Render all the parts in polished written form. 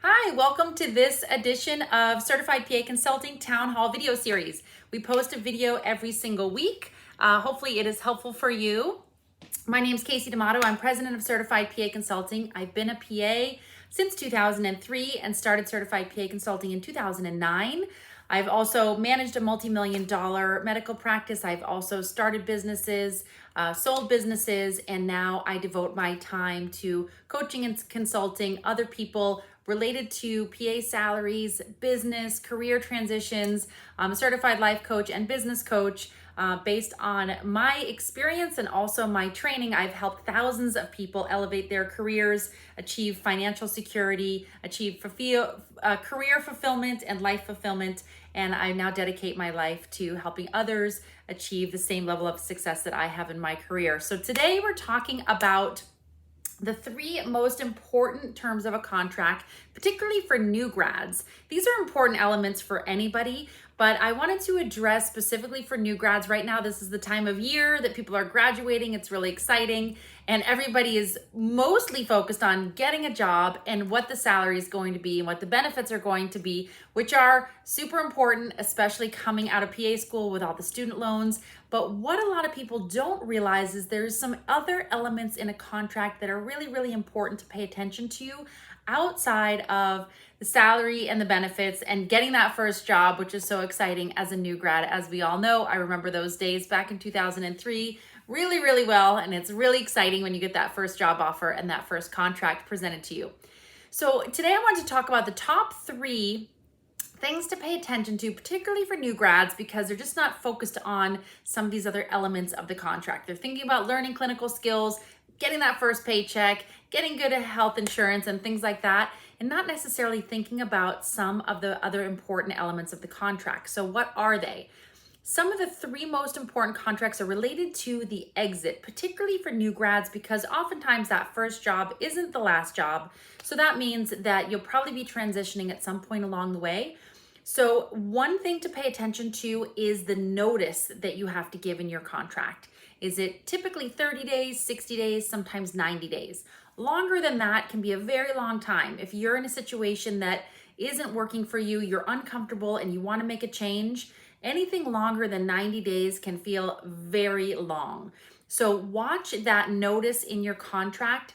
Hi, welcome to this edition of Certified PA Consulting Town Hall video series. We post a video every single week. Hopefully it is helpful for you. My name is Kasey D'Amato. I'm president of Certified PA Consulting. I've been a PA since 2003 and started Certified PA Consulting in 2009. I've also managed a multi-million-dollar medical practice. I've also started businesses, sold businesses, and now I devote my time to coaching and consulting other people related to PA salaries, business, career transitions. I'm a certified life coach and business coach. Based on my experience and also my training, I've helped thousands of people elevate their careers, achieve financial security, achieve career fulfillment and life fulfillment. And I now dedicate my life to helping others achieve the same level of success that I have in my career. So today we're talking about the three most important terms of a contract, particularly for new grads. These are important elements for anybody, but I wanted to address specifically for new grads. Right now, this is the time of year that people are graduating. It's really exciting, and everybody is mostly focused on getting a job and what the salary is going to be and what the benefits are going to be, which are super important, especially coming out of PA school with all the student loans. But what a lot of people don't realize is there's some other elements in a contract that are really, really important to pay attention to outside of the salary and the benefits and getting that first job, which is so exciting as a new grad. As we all know, I remember those days back in 2003 really, really well. And it's really exciting when you get that first job offer and that first contract presented to you. So today I want to talk about the top three things to pay attention to, particularly for new grads, because they're just not focused on some of these other elements of the contract. They're thinking about learning clinical skills, getting that first paycheck, getting good health insurance and things like that, and not necessarily thinking about some of the other important elements of the contract. So what are they? Some of the three most important contracts are related to the exit, particularly for new grads, because oftentimes that first job isn't the last job. So that means that you'll probably be transitioning at some point along the way. So one thing to pay attention to is the notice that you have to give in your contract. Is it typically 30 days, 60 days, sometimes 90 days? Longer than that can be a very long time. If you're in a situation that isn't working for you, you're uncomfortable and you want to make a change, anything longer than 90 days can feel very long. So watch that notice in your contract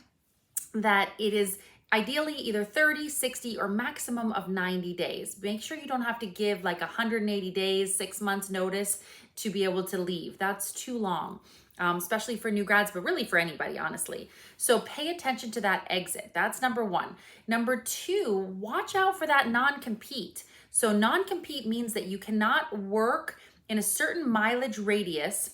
that it is ideally either 30, 60, or maximum of 90 days. Make sure you don't have to give like 180 days, 6 months notice to be able to leave. That's too long, especially for new grads, but really for anybody, honestly. So pay attention to that exit. That's number one. Number two, watch out for that non-compete. So non-compete means that you cannot work in a certain mileage radius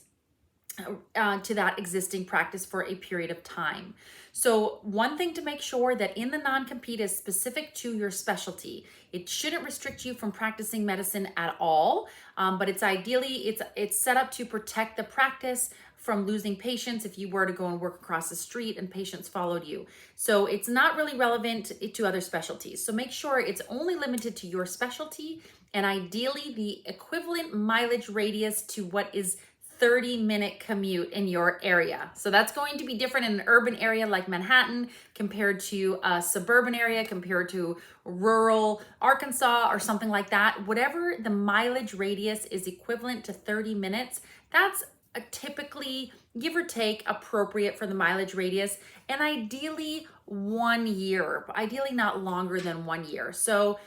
to that existing practice for a period of time. So one thing to make sure that in the non-compete is specific to your specialty. It shouldn't restrict you from practicing medicine at all, but it's ideally, it's set up to protect the practice from losing patients if you were to go and work across the street and patients followed you. So it's not really relevant to other specialties. So make sure it's only limited to your specialty and ideally the equivalent mileage radius to what is 30-minute commute in your area. So that's going to be different in an urban area like Manhattan compared to a suburban area, compared to rural Arkansas or something like that. Whatever the mileage radius is equivalent to 30 minutes, that's typically, give or take, appropriate for the mileage radius, and ideally 1 year, ideally not longer than 1 year. So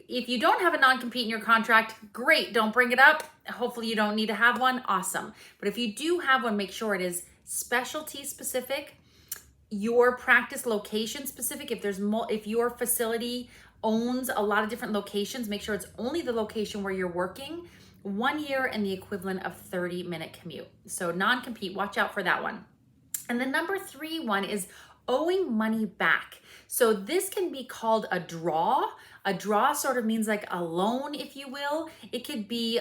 if you don't have a non-compete in your contract, great, don't bring it up. Hopefully you don't need to have one, awesome. But if you do have one, make sure it is specialty specific, your practice location specific. If your facility owns a lot of different locations, make sure it's only the location where you're working. 1 year and the equivalent of 30-minute commute. So non-compete, watch out for that one. And the number three one is owing money back. So this can be called a draw. A draw sort of means like a loan, if you will. It could be,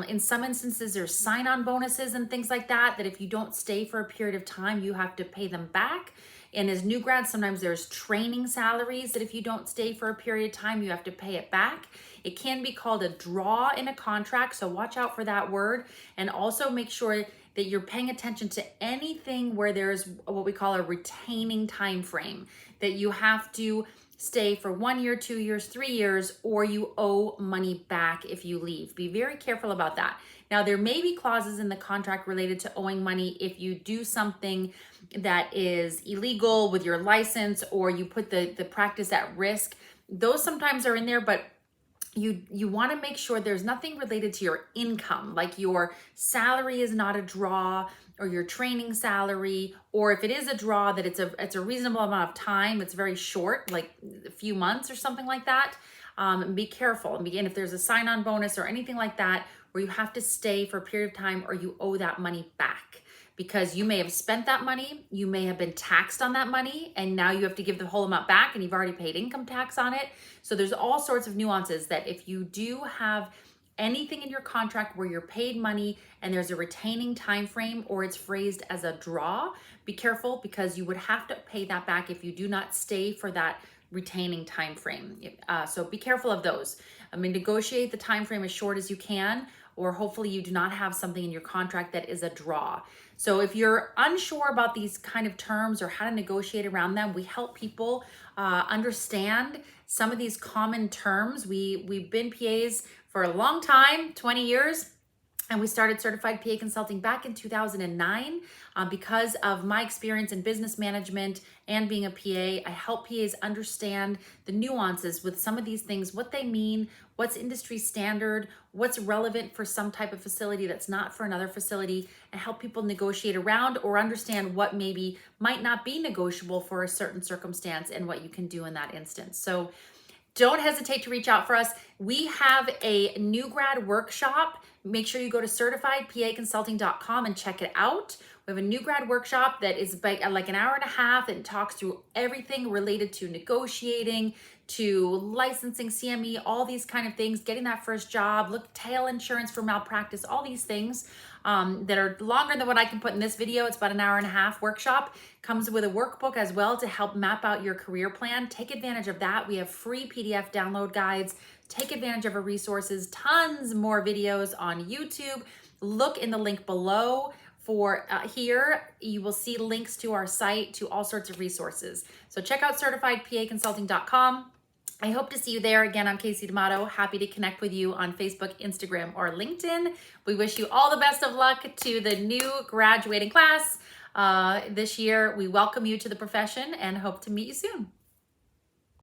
in some instances, there's sign-on bonuses and things like that, that if you don't stay for a period of time, you have to pay them back. And as new grads, sometimes there's training salaries that if you don't stay for a period of time, you have to pay it back. It can be called a draw in a contract, so watch out for that word. And also make sure that you're paying attention to anything where there's what we call a retaining time frame, that you have to stay for 1 year, 2 years, 3 years, or you owe money back if you leave. Be very careful about that. Now, there may be clauses in the contract related to owing money if you do something that is illegal with your license, or you put the practice at risk. Those sometimes are in there, but you want to make sure there's nothing related to your income, like your salary is not a draw, or your training salary, or if it is a draw, that it's a reasonable amount of time. It's very short, like a few months or something like that. Be careful. And if there's a sign-on bonus or anything like that, where you have to stay for a period of time, or you owe that money back, because you may have spent that money, you may have been taxed on that money, and now you have to give the whole amount back, and you've already paid income tax on it. So there's all sorts of nuances that if you do have anything in your contract where you're paid money and there's a retaining time frame, or it's phrased as a draw, be careful, because you would have to pay that back if you do not stay for that retaining time frame. So be careful of those. Negotiate the time frame as short as you can, or hopefully you do not have something in your contract that is a draw. So if you're unsure about these kind of terms or how to negotiate around them, we help people understand some of these common terms. We've been PAs for a long time, 20 years. And we started Certified PA Consulting back in 2009. Because of my experience in business management and being a PA, I help PAs understand the nuances with some of these things, what they mean, what's industry standard, what's relevant for some type of facility that's not for another facility, and help people negotiate around or understand what maybe might not be negotiable for a certain circumstance and what you can do in that instance. So don't hesitate to reach out for us. We have a new grad workshop. Make sure you go to certifiedpaconsulting.com and check it out. We have a new grad workshop that is like an hour and a half, and talks through everything related to negotiating, to licensing, CME, all these kind of things, getting that first job, tail insurance for malpractice, all these things that are longer than what I can put in this video. It's about an hour and a half workshop. Comes with a workbook as well to help map out your career plan. Take advantage of that. We have free PDF download guides. Take advantage of our resources, tons more videos on YouTube. Look in the link below for here. You will see links to our site, to all sorts of resources. So check out certifiedpaconsulting.com. I hope to see you there. Again, I'm Kasey D'Amato. Happy to connect with you on Facebook, Instagram, or LinkedIn. We wish you all the best of luck to the new graduating class this year. We welcome you to the profession and hope to meet you soon.